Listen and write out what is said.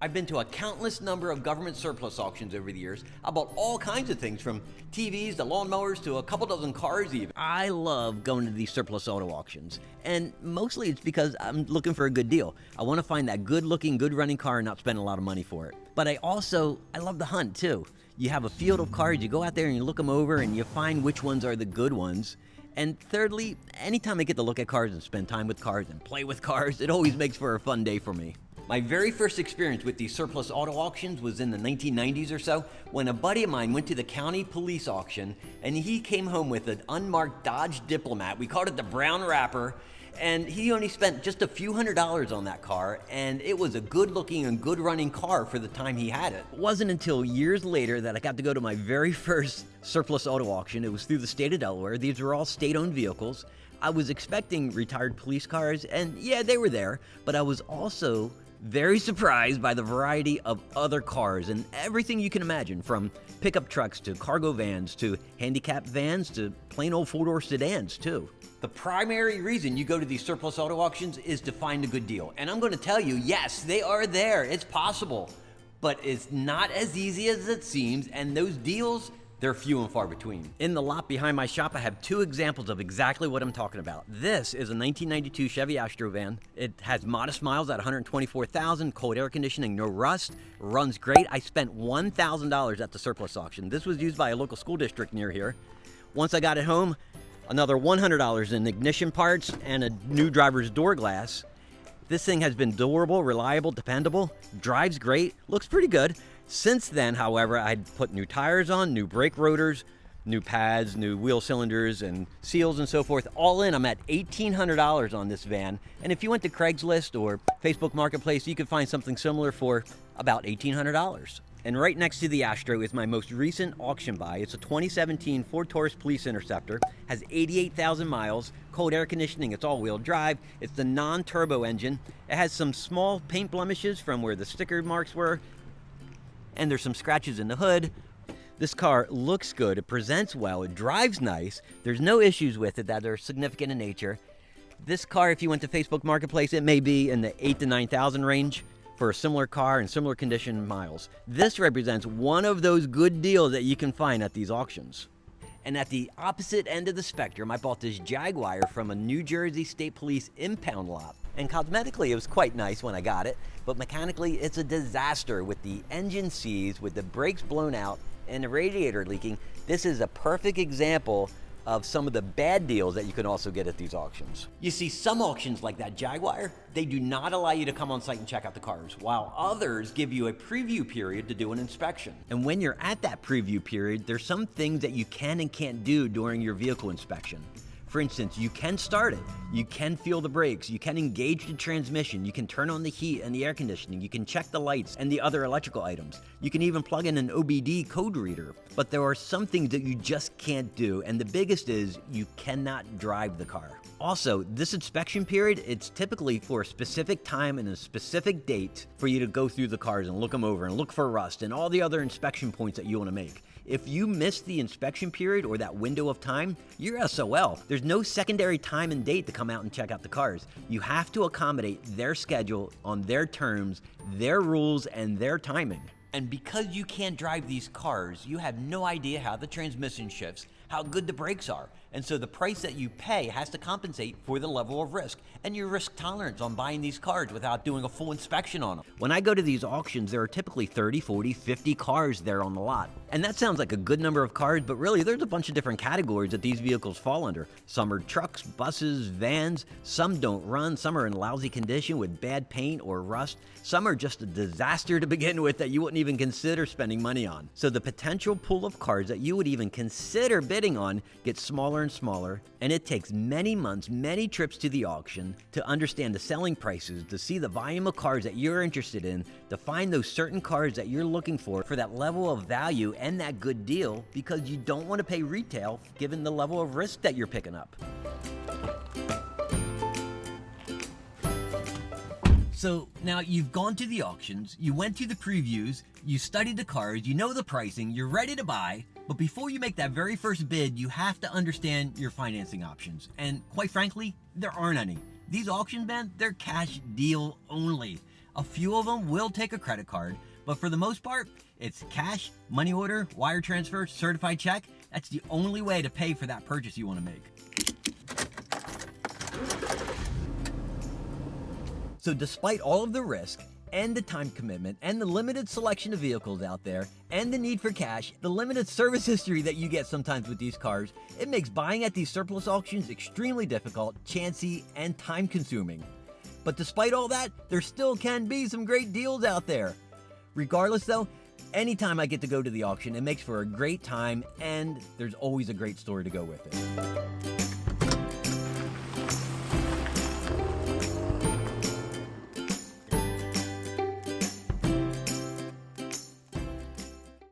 I've been to a countless number of government surplus auctions over the years. I bought all kinds of things from TVs to lawnmowers to a couple dozen cars even. I love going to these surplus auto auctions, and mostly it's because I'm looking for a good deal. I want to find that good looking, good running car and not spend a lot of money for it. But I love the hunt too. You have a field of cars, you go out there and you look them over and you find which ones are the good ones. And thirdly, anytime I get to look at cars and spend time with cars and play with cars, it always makes for a fun day for me. My very first experience with these surplus auto auctions was in the 1990s or so, when a buddy of mine went to the county police auction and he came home with an unmarked Dodge Diplomat. We called it the Brown Wrapper, and he only spent just a few $100s on that car, and it was a good looking and good running car for the time he had it. It wasn't until years later that I got to go to my very first surplus auto auction. It was through the state of Delaware. These were all state-owned vehicles. I was expecting retired police cars, and yeah, they were there, but I was also very surprised by the variety of other cars and everything you can imagine, from pickup trucks to cargo vans to handicapped vans to plain old four-door sedans too. The primary reason you go to these surplus auto auctions is to find a good deal. And I'm going to tell you, yes, they are there. It's possible. But it's not as easy as it seems, and those deals, they're few and far between. In the lot behind my shop, I have two examples of exactly what I'm talking about. This is a 1992 Chevy Astro van. It has modest miles at 124,000, cold air conditioning, no rust, runs great. I spent $1,000 at the surplus auction. This was used by a local school district near here. Once I got it home, another $100 in ignition parts and a new driver's door glass. This thing has been durable, reliable, dependable, drives great, looks pretty good. Since then, however, I'd put new tires on, new brake rotors, new pads, new wheel cylinders and seals and so forth. All in, I'm at $1,800 on this van. And if you went to Craigslist or Facebook Marketplace, you could find something similar for about $1,800. And right next to the Astro is my most recent auction buy. It's a 2017 Ford Taurus Police Interceptor, has 88,000 miles, cold air conditioning, it's all-wheel drive, it's the non-turbo engine. It has some small paint blemishes from where the sticker marks were, and there's some scratches in the hood. This car looks good, it presents well, it drives nice, there's no issues with it that are significant in nature. This car, if you went to Facebook Marketplace, it may be in the 8,000 to 9,000 range for a similar car and similar condition miles. This represents one of those good deals that you can find at these auctions. And at the opposite end of the spectrum, I bought this Jaguar from a New Jersey State Police impound lot. And cosmetically, it was quite nice when I got it, but mechanically, it's a disaster with the engine seized, with the brakes blown out, and the radiator leaking. This is a perfect example of some of the bad deals that you can also get at these auctions. You see, some auctions like that Jaguar, they do not allow you to come on site and check out the cars, while others give you a preview period to do an inspection. And when you're at that preview period, there's some things that you can and can't do during your vehicle inspection. For instance, you can start it, you can feel the brakes, you can engage the transmission, you can turn on the heat and the air conditioning, you can check the lights and the other electrical items. You can even plug in an OBD code reader. But there are some things that you just can't do, and the biggest is you cannot drive the car. Also, this inspection period, it's typically for a specific time and a specific date for you to go through the cars and look them over and look for rust and all the other inspection points that you want to make. If you miss the inspection period or that window of time, you're SOL. There's no secondary time and date to come out and check out the cars. You have to accommodate their schedule on their terms, their rules, and their timing. And because you can't drive these cars, you have no idea how the transmission shifts, how good the brakes are. And so the price that you pay has to compensate for the level of risk and your risk tolerance on buying these cars without doing a full inspection on them. When I go to these auctions, there are typically 30, 40, 50 cars there on the lot. And that sounds like a good number of cars, but really there's a bunch of different categories that these vehicles fall under. Some are trucks, buses, vans, some don't run, some are in lousy condition with bad paint or rust, some are just a disaster to begin with that you wouldn't even consider spending money on. So the potential pool of cars that you would even consider bidding on gets smaller and smaller, and it takes many months, many trips to the auction to understand the selling prices, to see the volume of cars that you're interested in, to find those certain cars that you're looking for that level of value and that good deal, because you don't want to pay retail given the level of risk that you're picking up. So now you've gone to the auctions, you went to the previews, you studied the cars, you know the pricing, you're ready to buy, but before you make that very first bid, you have to understand your financing options. And quite frankly, there aren't any. These auctions, man, they're cash deal only. A few of them will take a credit card, but for the most part, it's cash, money order, wire transfer, certified check. That's the only way to pay for that purchase you want to make. So despite all of the risk, and the time commitment, and the limited selection of vehicles out there, and the need for cash, the limited service history that you get sometimes with these cars, it makes buying at these surplus auctions extremely difficult, chancy, and time-consuming. But despite all that, there still can be some great deals out there. Regardless though, anytime I get to go to the auction, it makes for a great time, and there's always a great story to go with it.